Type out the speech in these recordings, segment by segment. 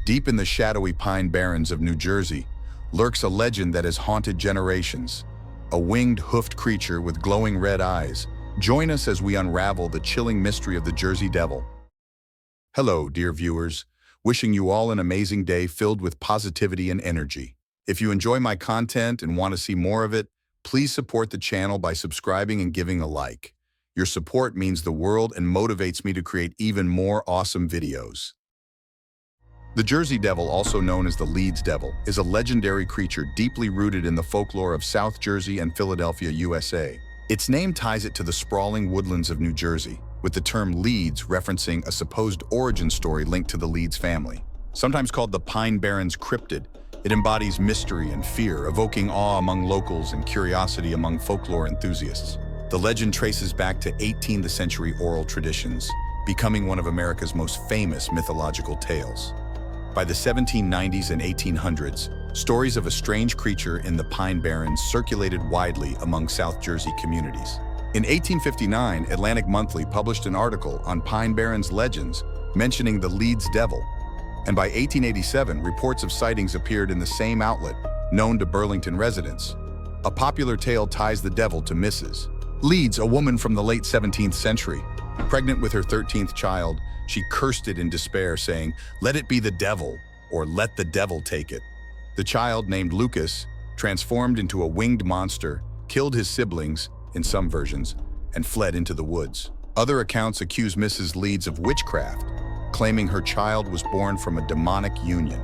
Deep in the shadowy pine barrens of New Jersey lurks a legend that has haunted generations. A winged, hoofed creature with glowing red eyes. Join us as we unravel the chilling mystery of the Jersey Devil. Hello, dear viewers. Wishing you all an amazing day filled with positivity and energy. If you enjoy my content and want to see more of it, please support the channel by subscribing and giving a like. Your support means the world and motivates me to create even more awesome videos. The Jersey Devil, also known as the Leeds Devil, is a legendary creature deeply rooted in the folklore of South Jersey and Philadelphia, USA. Its name ties it to the sprawling woodlands of New Jersey, with the term Leeds referencing a supposed origin story linked to the Leeds family. Sometimes called the Pine Barrens cryptid, it embodies mystery and fear, evoking awe among locals and curiosity among folklore enthusiasts. The legend traces back to 18th century oral traditions, becoming one of America's most famous mythological tales. By the 1790s and 1800s, stories of a strange creature in the Pine Barrens circulated widely among South Jersey communities. In 1859, Atlantic Monthly published an article on Pine Barrens legends mentioning the Leeds Devil, and by 1887, reports of sightings appeared in the same outlet, known to Burlington residents. A popular tale ties the devil to Mrs. Leeds, a woman from the late 17th century. Pregnant with her 13th child, she cursed it in despair, saying, "Let it be the devil, or let the devil take it." The child, named Lucas, transformed into a winged monster, killed his siblings, in some versions, and fled into the woods. Other accounts accuse Mrs. Leeds of witchcraft, claiming her child was born from a demonic union.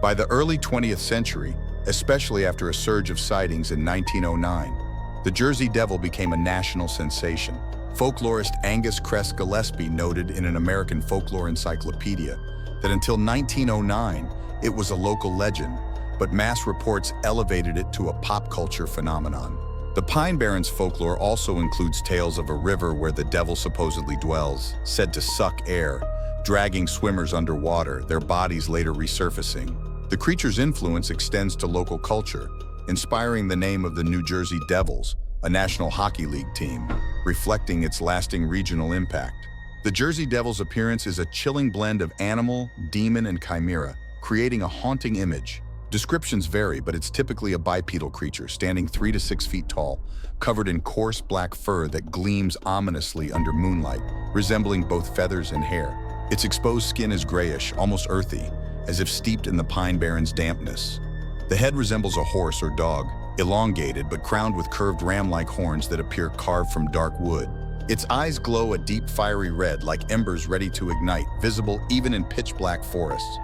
By the early 20th century, especially after a surge of sightings in 1909, the Jersey Devil became a national sensation. Folklorist Angus Cress Gillespie noted in an American folklore encyclopedia that until 1909, it was a local legend, but mass reports elevated it to a pop culture phenomenon. The Pine Barrens folklore also includes tales of a river where the devil supposedly dwells, said to suck air, dragging swimmers underwater, their bodies later resurfacing. The creature's influence extends to local culture, inspiring the name of the New Jersey Devils, a National Hockey League team, reflecting its lasting regional impact. The Jersey Devil's appearance is a chilling blend of animal, demon, and chimera, creating a haunting image. Descriptions vary, but it's typically a bipedal creature standing 3 to 6 feet tall, covered in coarse black fur that gleams ominously under moonlight, resembling both feathers and hair. Its exposed skin is grayish, almost earthy, as if steeped in the Pine Barrens' dampness. The head resembles a horse or dog, elongated but crowned with curved ram-like horns that appear carved from dark wood. Its eyes glow a deep fiery red like embers ready to ignite, visible even in pitch-black forests.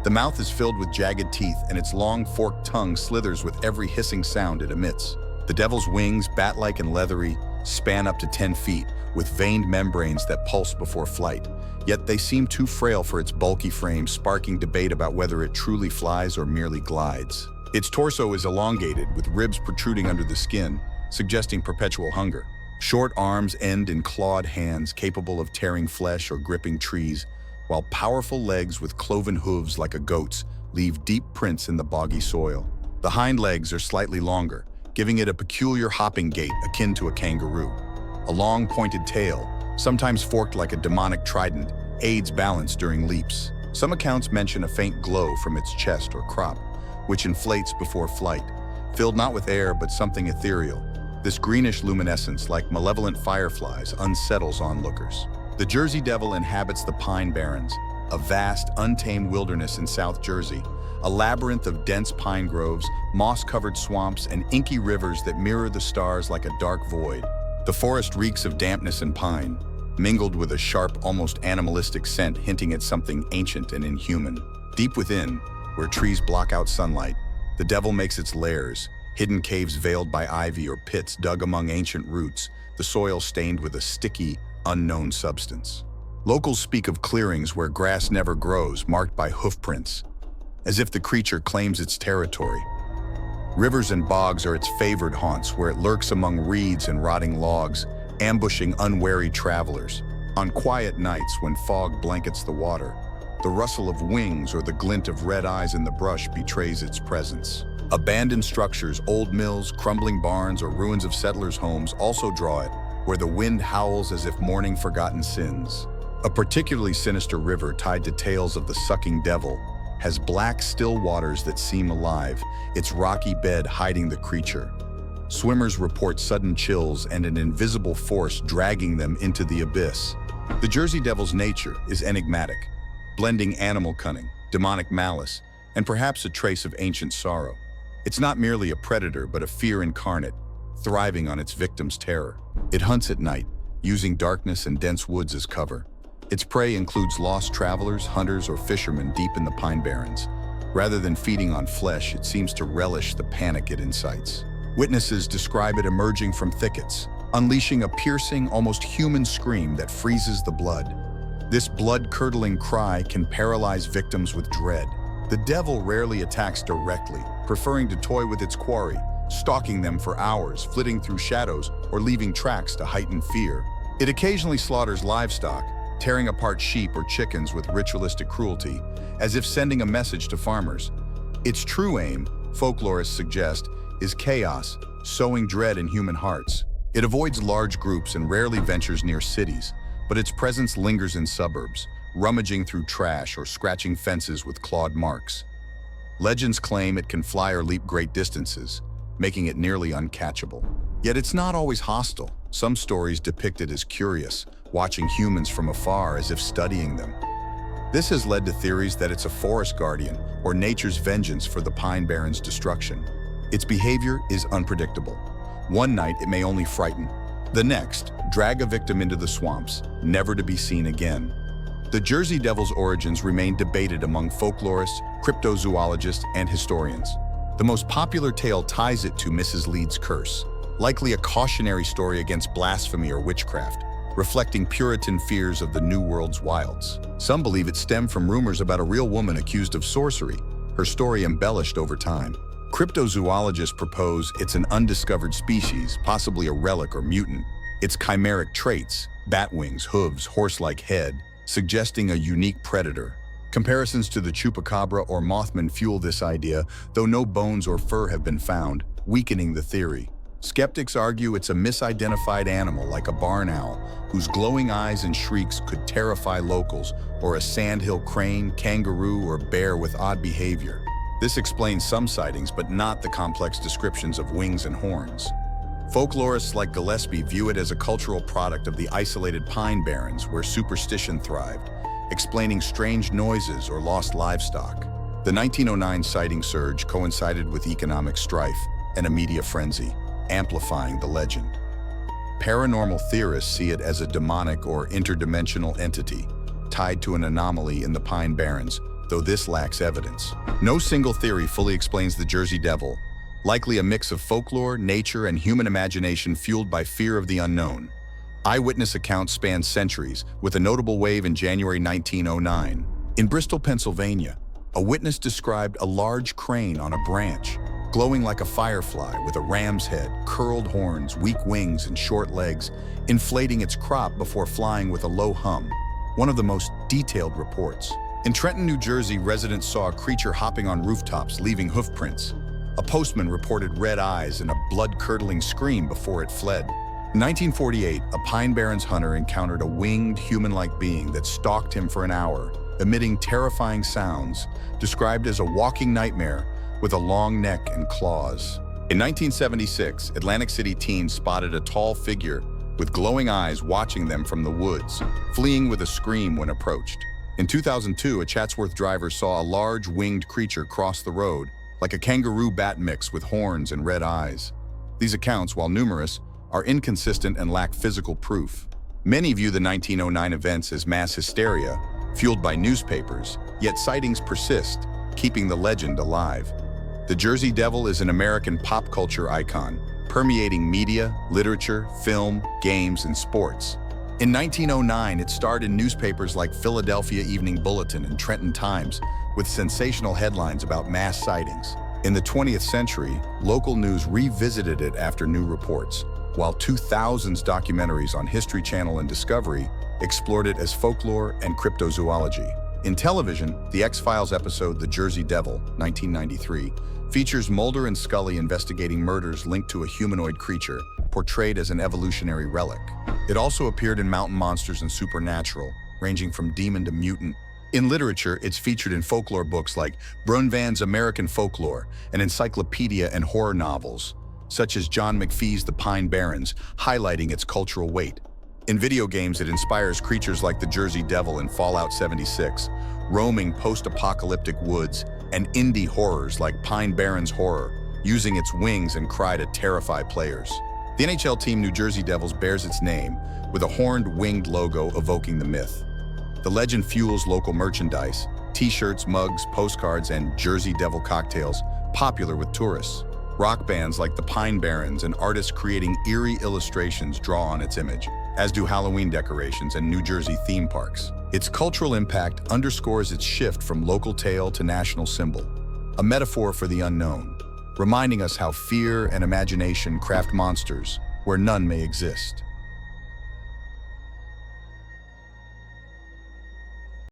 The mouth is filled with jagged teeth, and its long forked tongue slithers with every hissing sound it emits. The devil's wings, bat-like and leathery, span up to 10 feet, with veined membranes that pulse before flight. Yet they seem too frail for its bulky frame, sparking debate about whether it truly flies or merely glides. Its torso is elongated, with ribs protruding under the skin, suggesting perpetual hunger. Short arms end in clawed hands capable of tearing flesh or gripping trees, while powerful legs with cloven hooves like a goat's leave deep prints in the boggy soil. The hind legs are slightly longer, giving it a peculiar hopping gait akin to a kangaroo. A long pointed tail, sometimes forked like a demonic trident, aids balance during leaps. Some accounts mention a faint glow from its chest or crop, which inflates before flight, filled not with air but something ethereal. This greenish luminescence, like malevolent fireflies, unsettles onlookers. The Jersey Devil inhabits the Pine Barrens, a vast, untamed wilderness in South Jersey, a labyrinth of dense pine groves, moss-covered swamps, and inky rivers that mirror the stars like a dark void. The forest reeks of dampness and pine, mingled with a sharp, almost animalistic scent hinting at something ancient and inhuman. Deep within, where trees block out sunlight, the devil makes its lairs, hidden caves veiled by ivy or pits dug among ancient roots, the soil stained with a sticky, unknown substance. Locals speak of clearings where grass never grows, marked by hoofprints, as if the creature claims its territory. Rivers and bogs are its favored haunts, where it lurks among reeds and rotting logs, ambushing unwary travelers. On quiet nights when fog blankets the water, the rustle of wings or the glint of red eyes in the brush betrays its presence. Abandoned structures, old mills, crumbling barns, or ruins of settlers' homes also draw it, where the wind howls as if mourning forgotten sins. A particularly sinister river tied to tales of the sucking devil has black, still waters that seem alive, its rocky bed hiding the creature. Swimmers report sudden chills and an invisible force dragging them into the abyss. The Jersey Devil's nature is enigmatic, blending animal cunning, demonic malice, and perhaps a trace of ancient sorrow. It's not merely a predator, but a fear incarnate, thriving on its victim's terror. It hunts at night, using darkness and dense woods as cover. Its prey includes lost travelers, hunters, or fishermen deep in the Pine Barrens. Rather than feeding on flesh, it seems to relish the panic it incites. Witnesses describe it emerging from thickets, unleashing a piercing, almost human scream that freezes the blood. This blood-curdling cry can paralyze victims with dread. The devil rarely attacks directly, preferring to toy with its quarry, stalking them for hours, flitting through shadows, or leaving tracks to heighten fear. It occasionally slaughters livestock, tearing apart sheep or chickens with ritualistic cruelty, as if sending a message to farmers. Its true aim, folklorists suggest, is chaos, sowing dread in human hearts. It avoids large groups and rarely ventures near cities, but its presence lingers in suburbs, rummaging through trash or scratching fences with clawed marks. Legends claim it can fly or leap great distances, making it nearly uncatchable. Yet it's not always hostile. Some stories depict it as curious, watching humans from afar as if studying them. This has led to theories that it's a forest guardian or nature's vengeance for the Pine Barrens' destruction. Its behavior is unpredictable. One night it may only frighten. The next, drag a victim into the swamps, never to be seen again. The Jersey Devil's origins remain debated among folklorists, cryptozoologists, and historians. The most popular tale ties it to Mrs. Leeds' curse, likely a cautionary story against blasphemy or witchcraft, reflecting Puritan fears of the New World's wilds. Some believe it stemmed from rumors about a real woman accused of sorcery, her story embellished over time. Cryptozoologists propose it's an undiscovered species, possibly a relic or mutant. Its chimeric traits, bat wings, hooves, horse-like head, suggesting a unique predator. Comparisons to the chupacabra or mothman fuel this idea, though no bones or fur have been found, weakening the theory. Skeptics argue it's a misidentified animal like a barn owl, whose glowing eyes and shrieks could terrify locals, or a sandhill crane, kangaroo, or bear with odd behavior. This explains some sightings, but not the complex descriptions of wings and horns. Folklorists like Gillespie view it as a cultural product of the isolated Pine Barrens where superstition thrived, explaining strange noises or lost livestock. The 1909 sighting surge coincided with economic strife and a media frenzy, amplifying the legend. Paranormal theorists see it as a demonic or interdimensional entity tied to an anomaly in the Pine Barrens, though this lacks evidence. No single theory fully explains the Jersey Devil, likely a mix of folklore, nature, and human imagination fueled by fear of the unknown. Eyewitness accounts span centuries, with a notable wave in January 1909. In Bristol, Pennsylvania, a witness described a large crane on a branch, glowing like a firefly with a ram's head, curled horns, weak wings, and short legs, inflating its crop before flying with a low hum. One of the most detailed reports. In Trenton, New Jersey, residents saw a creature hopping on rooftops, leaving hoof prints. A postman reported red eyes and a blood-curdling scream before it fled. In 1948, a Pine Barrens hunter encountered a winged, human-like being that stalked him for an hour, emitting terrifying sounds, described as a walking nightmare with a long neck and claws. In 1976, Atlantic City teens spotted a tall figure with glowing eyes watching them from the woods, fleeing with a scream when approached. In 2002, a Chatsworth driver saw a large winged creature cross the road, like a kangaroo bat mix with horns and red eyes. These accounts, while numerous, are inconsistent and lack physical proof. Many view the 1909 events as mass hysteria, fueled by newspapers, yet sightings persist, keeping the legend alive. The Jersey Devil is an American pop culture icon, permeating media, literature, film, games, and sports. In 1909, it starred in newspapers like Philadelphia Evening Bulletin and Trenton Times, with sensational headlines about mass sightings. In the 20th century, local news revisited it after new reports, while 2000's documentaries on History Channel and Discovery explored it as folklore and cryptozoology. In television, the X-Files episode The Jersey Devil, 1993, features Mulder and Scully investigating murders linked to a humanoid creature, portrayed as an evolutionary relic. It also appeared in Mountain Monsters and Supernatural, ranging from demon to mutant. In literature, it's featured in folklore books like Brunvan's American Folklore, an encyclopedia, and horror novels, such as John McPhee's The Pine Barrens, highlighting its cultural weight. In video games, it inspires creatures like the Jersey Devil in Fallout 76, roaming post-apocalyptic woods, and indie horrors like Pine Barrens Horror, using its wings and cry to terrify players. The NHL team New Jersey Devils bears its name, with a horned, winged logo evoking the myth. The legend fuels local merchandise, t-shirts, mugs, postcards, and Jersey Devil cocktails, popular with tourists. Rock bands like the Pine Barrens and artists creating eerie illustrations draw on its image, as do Halloween decorations and New Jersey theme parks. Its cultural impact underscores its shift from local tale to national symbol, a metaphor for the unknown, reminding us how fear and imagination craft monsters where none may exist.